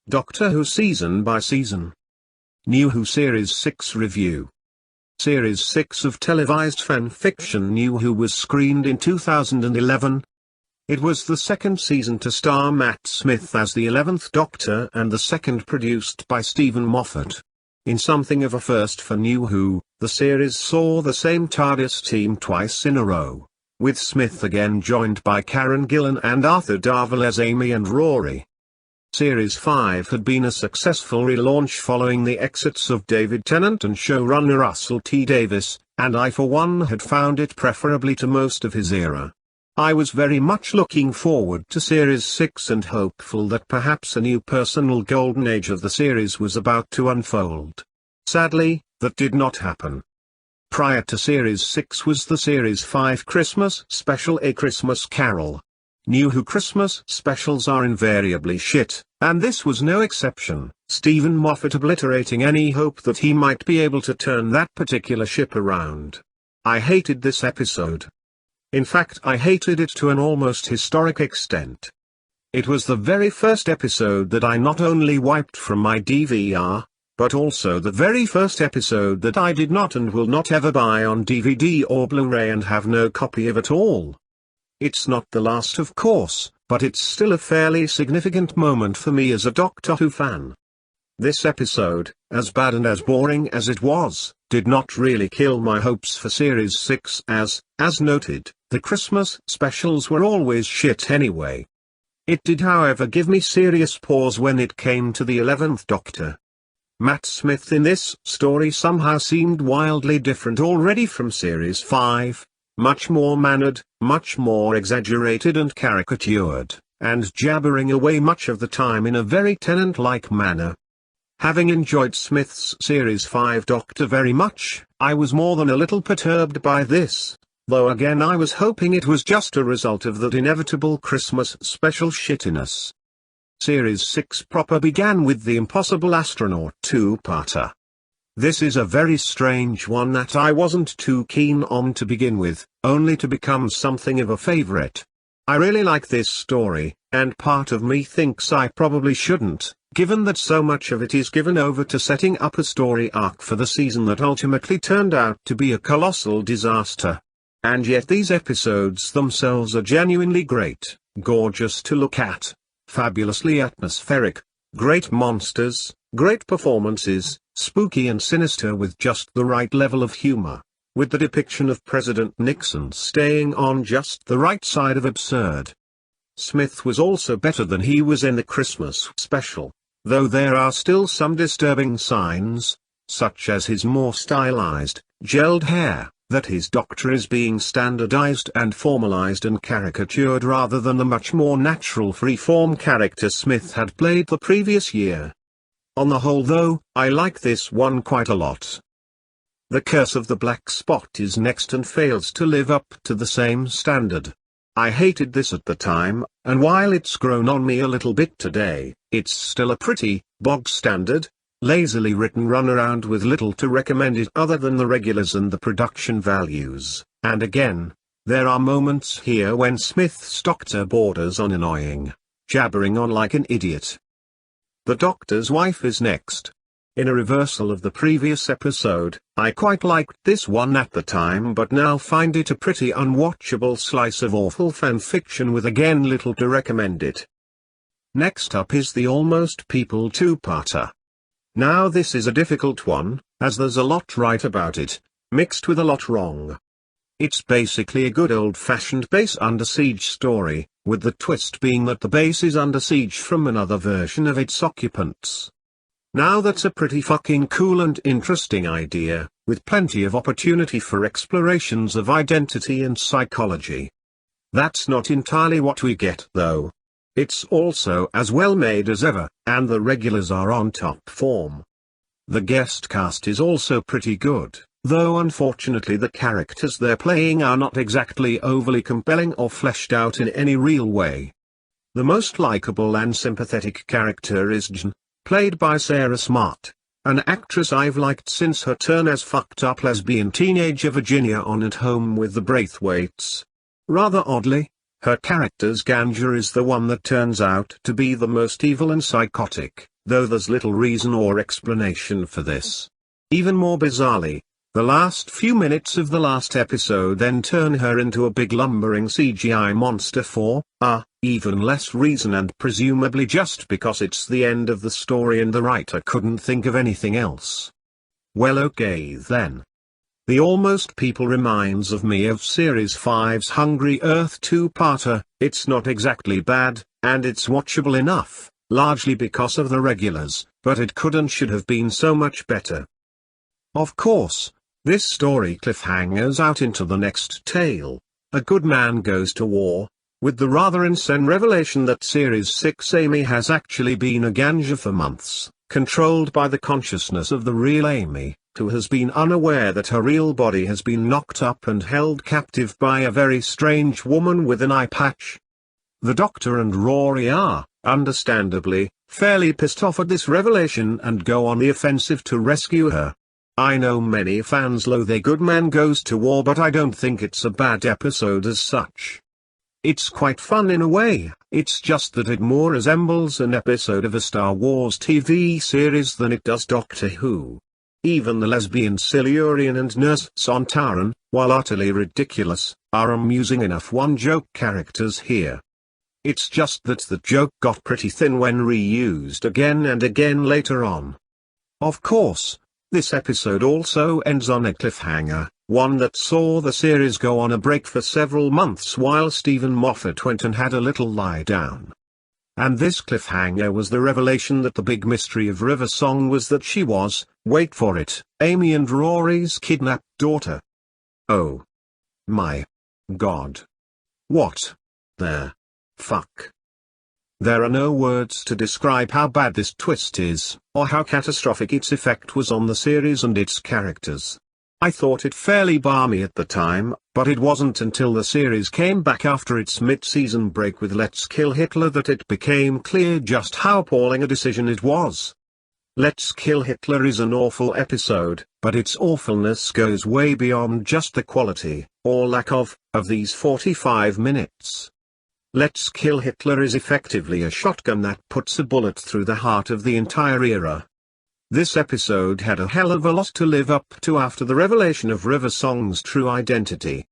Doctor Who Season by Season. New Who Series 6 Review. Series 6 of televised fan fiction New Who was screened in 2011. It was the second season to star Matt Smith as the 11th Doctor and the second produced by Stephen Moffat. In something of a first for New Who, the series saw the same TARDIS team twice in a row, with Smith again joined by Karen Gillan and Arthur Darvill as Amy and Rory. Series 5 had been a successful relaunch following the exits of David Tennant and showrunner Russell T Davies, and I for one had found it preferably to most of his era. I was very much looking forward to Series 6 and hopeful that perhaps a new personal golden age of the series was about to unfold. Sadly, that did not happen. Prior to Series 6 was the Series 5 Christmas special A Christmas Carol. New Who Christmas specials are invariably shit, and this was no exception, Stephen Moffat obliterating any hope that he might be able to turn that particular ship around. I hated this episode. In fact, I hated it to an almost historic extent. It was the very first episode that I not only wiped from my DVR, but also the very first episode that I did not and will not ever buy on DVD or Blu-ray and have no copy of at all. It's not the last, of course, but it's still a fairly significant moment for me as a Doctor Who fan. This episode, as bad and as boring as it was, did not really kill my hopes for Series 6 as noted, the Christmas specials were always shit anyway. It did however give me serious pause when it came to the 11th Doctor. Matt Smith in this story somehow seemed wildly different already from Series 5. Much more mannered, much more exaggerated and caricatured, and jabbering away much of the time in a very Tennant-like manner. Having enjoyed Smith's Series 5 Doctor very much, I was more than a little perturbed by this, though again I was hoping it was just a result of that inevitable Christmas special shittiness. Series 6 proper began with the impossible Astronaut two-parter. This is a very strange one that I wasn't too keen on to begin with, only to become something of a favorite. I really like this story, and part of me thinks I probably shouldn't, given that so much of it is given over to setting up a story arc for the season that ultimately turned out to be a colossal disaster. And yet these episodes themselves are genuinely great, gorgeous to look at, fabulously atmospheric, great monsters, great performances, spooky and sinister with just the right level of humor, with the depiction of President Nixon staying on just the right side of absurd. Smith was also better than he was in the Christmas special, though there are still some disturbing signs, such as his more stylized, gelled hair, that his Doctor is being standardized and formalized and caricatured rather than the much more natural free-form character Smith had played the previous year. On the whole though, I like this one quite a lot. The Curse of the Black Spot is next and fails to live up to the same standard. I hated this at the time, and while it's grown on me a little bit today, it's still a pretty, bog-standard, lazily written runaround with little to recommend it other than the regulars and the production values, and again, there are moments here when Smith's Doctor borders on annoying, jabbering on like an idiot. The Doctor's wife is next. In a reversal of the previous episode, I quite liked this one at the time but now find it a pretty unwatchable slice of awful fanfiction with again little to recommend it. Next up is the Almost People two-parter. Now this is a difficult one, as there's a lot right about it, mixed with a lot wrong. It's basically a good old-fashioned base under siege story, with the twist being that the base is under siege from another version of its occupants. Now that's a pretty fucking cool and interesting idea, with plenty of opportunity for explorations of identity and psychology. That's not entirely what we get though. It's also as well made as ever, and the regulars are on top form. The guest cast is also pretty good, though unfortunately the characters they're playing are not exactly overly compelling or fleshed out in any real way. The most likable and sympathetic character is Jen, played by Sarah Smart, an actress I've liked since her turn as fucked up lesbian teenager Virginia on At Home with the Braithwaites. Rather oddly, her character's Ganja is the one that turns out to be the most evil and psychotic, though there's little reason or explanation for this. Even more bizarrely, the last few minutes of the last episode then turn her into a big lumbering CGI monster for, even less reason, and presumably just because it's the end of the story and the writer couldn't think of anything else. Well, okay then. The Almost People reminds of me of Series 5's Hungry Earth two-parter. It's not exactly bad, and it's watchable enough, largely because of the regulars, but it could and should have been so much better. Of course, this story cliffhangers out into the next tale. A good man goes to war, with the rather insane revelation that Series 6 Amy has actually been a ganja for months, controlled by the consciousness of the real Amy, who has been unaware that her real body has been knocked up and held captive by a very strange woman with an eye patch. The Doctor and Rory are, understandably, fairly pissed off at this revelation and go on the offensive to rescue her. I know many fans loathe A Good Man Goes to War, but I don't think it's a bad episode as such. It's quite fun in a way, it's just that it more resembles an episode of a Star Wars TV series than it does Doctor Who. Even the lesbian Silurian and nurse Sontaran, while utterly ridiculous, are amusing enough one-joke characters here. It's just that the joke got pretty thin when reused again and again later on. Of course, this episode also ends on a cliffhanger, one that saw the series go on a break for several months while Stephen Moffat went and had a little lie down. And this cliffhanger was the revelation that the big mystery of River Song was that she was, wait for it, Amy and Rory's kidnapped daughter. Oh my God. What the fuck? There are no words to describe how bad this twist is, or how catastrophic its effect was on the series and its characters. I thought it fairly balmy at the time, but it wasn't until the series came back after its mid-season break with Let's Kill Hitler that it became clear just how appalling a decision it was. Let's Kill Hitler is an awful episode, but its awfulness goes way beyond just the quality, or lack of these 45 minutes. Let's Kill Hitler is effectively a shotgun that puts a bullet through the heart of the entire era. This episode had a hell of a lot to live up to after the revelation of River Song's true identity.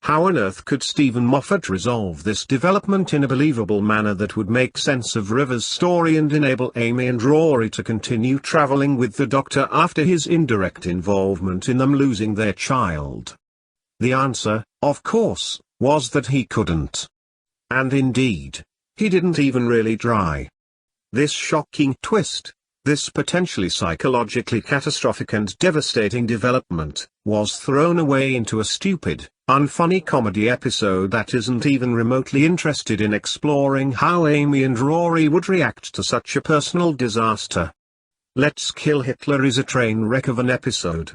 How on earth could Stephen Moffat resolve this development in a believable manner that would make sense of River's story and enable Amy and Rory to continue traveling with the Doctor after his indirect involvement in them losing their child? The answer, of course, was that he couldn't. And indeed, he didn't even really try. This shocking twist, this potentially psychologically catastrophic and devastating development, was thrown away into a stupid, unfunny comedy episode that isn't even remotely interested in exploring how Amy and Rory would react to such a personal disaster. Let's Kill Hitler is a train wreck of an episode.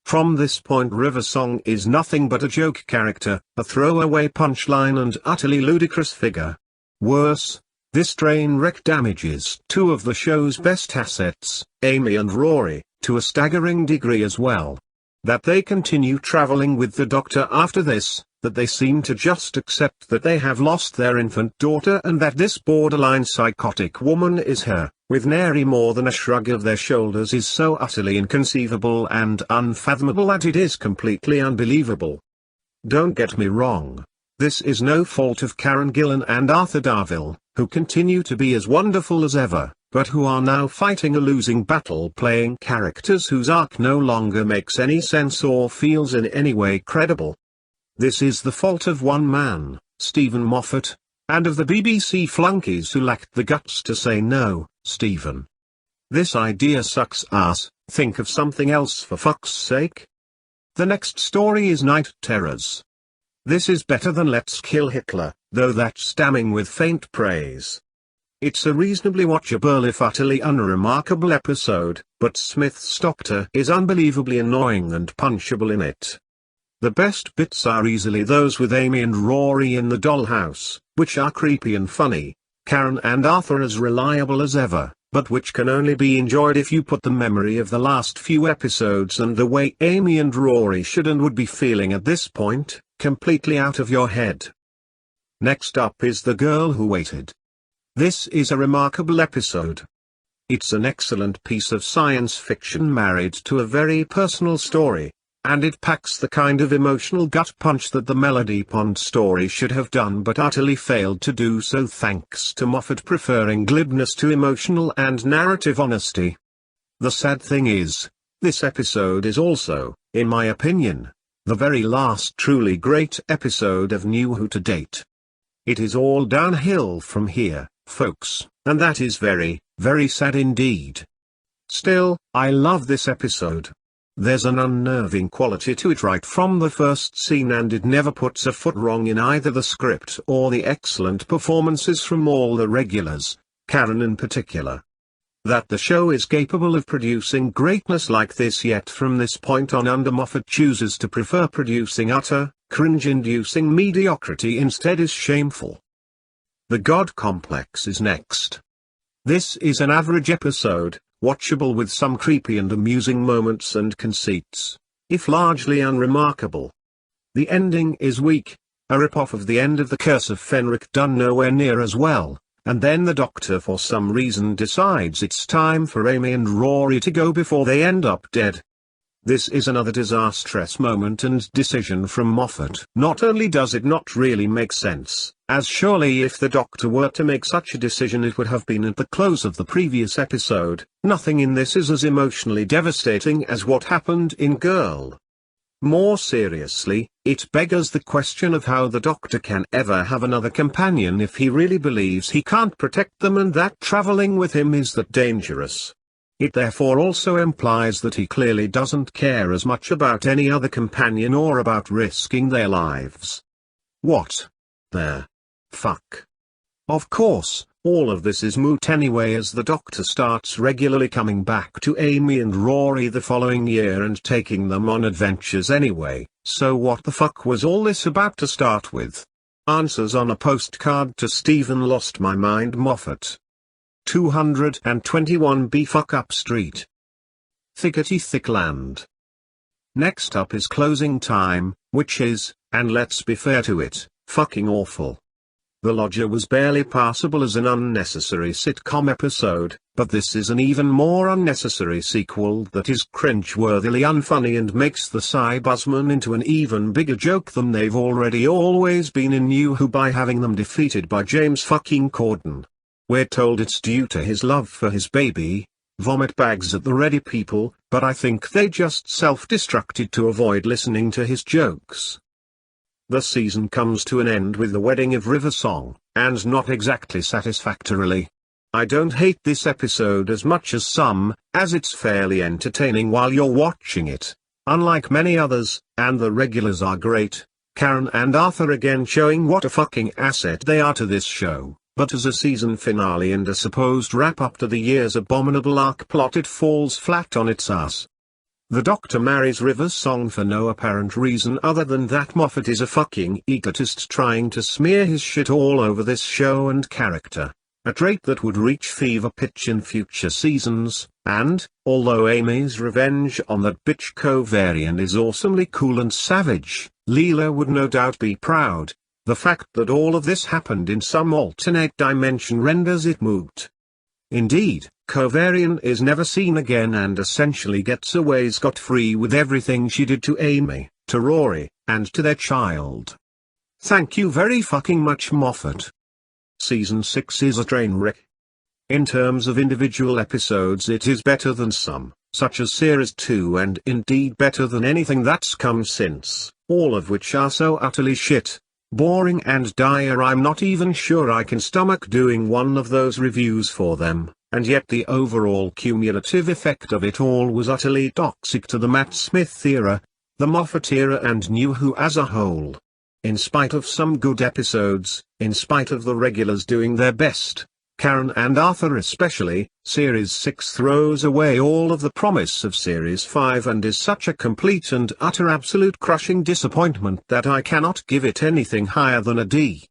From this point River Song is nothing but a joke character, a throwaway punchline and utterly ludicrous figure. Worse, this train wreck damages two of the show's best assets, Amy and Rory, to a staggering degree as well. That they continue traveling with the Doctor after this, that they seem to just accept that they have lost their infant daughter and that this borderline psychotic woman is her, with nary more than a shrug of their shoulders, is so utterly inconceivable and unfathomable that it is completely unbelievable. Don't get me wrong. This is no fault of Karen Gillan and Arthur Darvill, who continue to be as wonderful as ever, but who are now fighting a losing battle playing characters whose arc no longer makes any sense or feels in any way credible. This is the fault of one man, Stephen Moffat, and of the BBC flunkies who lacked the guts to say no, Stephen. This idea sucks ass, think of something else for fuck's sake. The next story is Night Terrors. This is better than Let's Kill Hitler, though that's damning with faint praise. It's a reasonably watchable if utterly unremarkable episode, but Smith's Doctor is unbelievably annoying and punchable in it. The best bits are easily those with Amy and Rory in the dollhouse, which are creepy and funny, Karen and Arthur as reliable as ever, but which can only be enjoyed if you put the memory of the last few episodes and the way Amy and Rory should and would be feeling at this point, completely out of your head. Next up is The Girl Who Waited. This is a remarkable episode. It's an excellent piece of science fiction married to a very personal story, and it packs the kind of emotional gut punch that the Melody Pond story should have done but utterly failed to do so thanks to Moffat preferring glibness to emotional and narrative honesty. The sad thing is, this episode is also, in my opinion, the very last truly great episode of New Who to date. It is all downhill from here, folks, and that is very, very sad indeed. Still, I love this episode. There's an unnerving quality to it right from the first scene, and it never puts a foot wrong in either the script or the excellent performances from all the regulars, Karen in particular. That the show is capable of producing greatness like this, yet from this point on under Moffat chooses to prefer producing utter, cringe-inducing mediocrity instead, is shameful. The God Complex is next. This is an average episode, watchable with some creepy and amusing moments and conceits, if largely unremarkable. The ending is weak, a rip-off of the end of The Curse of Fenric done nowhere near as well, and then the Doctor for some reason decides it's time for Amy and Rory to go before they end up dead. This is another disastrous moment and decision from Moffat. Not only does it not really make sense, as surely if the Doctor were to make such a decision it would have been at the close of the previous episode, nothing in this is as emotionally devastating as what happened in Girl. More seriously, it beggars the question of how the Doctor can ever have another companion if he really believes he can't protect them and that traveling with him is that dangerous. It therefore also implies that he clearly doesn't care as much about any other companion or about risking their lives. What the fuck? Of course, all of this is moot anyway as the Doctor starts regularly coming back to Amy and Rory the following year and taking them on adventures anyway, so what the fuck was all this about to start with? Answers on a postcard to Stephen Lost My Mind Moffat. 221B Fuck Up Street. Thickety thick land. Next up is Closing Time, which is, and let's be fair to it, fucking awful. The Lodger was barely passable as an unnecessary sitcom episode, but this is an even more unnecessary sequel that is cringe-worthily unfunny and makes the Cybusmen into an even bigger joke than they've already always been in New Who by having them defeated by James fucking Corden. We're told it's due to his love for his baby, vomit bags at the ready people, but I think they just self-destructed to avoid listening to his jokes. The season comes to an end with the wedding of River Song, and not exactly satisfactorily. I don't hate this episode as much as some, as it's fairly entertaining while you're watching it, unlike many others, and the regulars are great, Karen and Arthur again showing what a fucking asset they are to this show. But as a season finale and a supposed wrap-up to the year's abominable arc plot, it falls flat on its ass. The Doctor marries River Song for no apparent reason other than that Moffat is a fucking egotist trying to smear his shit all over this show and character, a trait that would reach fever pitch in future seasons, and, although Amy's revenge on that bitch Kovarian is awesomely cool and savage, Leela would no doubt be proud. The fact that all of this happened in some alternate dimension renders it moot. Indeed, Kovarian is never seen again and essentially gets away scot-free with everything she did to Amy, to Rory, and to their child. Thank you very fucking much, Moffat. Season 6 is a train wreck. In terms of individual episodes it is better than some, such as Series 2, and indeed better than anything that's come since, all of which are so utterly shit, boring and dire I'm not even sure I can stomach doing one of those reviews for them, and yet the overall cumulative effect of it all was utterly toxic to the Matt Smith era, the Moffat era and New Who as a whole. In spite of some good episodes, in spite of the regulars doing their best, Karen and Arthur especially, Series 6 throws away all of the promise of Series 5 and is such a complete and utter absolute crushing disappointment that I cannot give it anything higher than a D.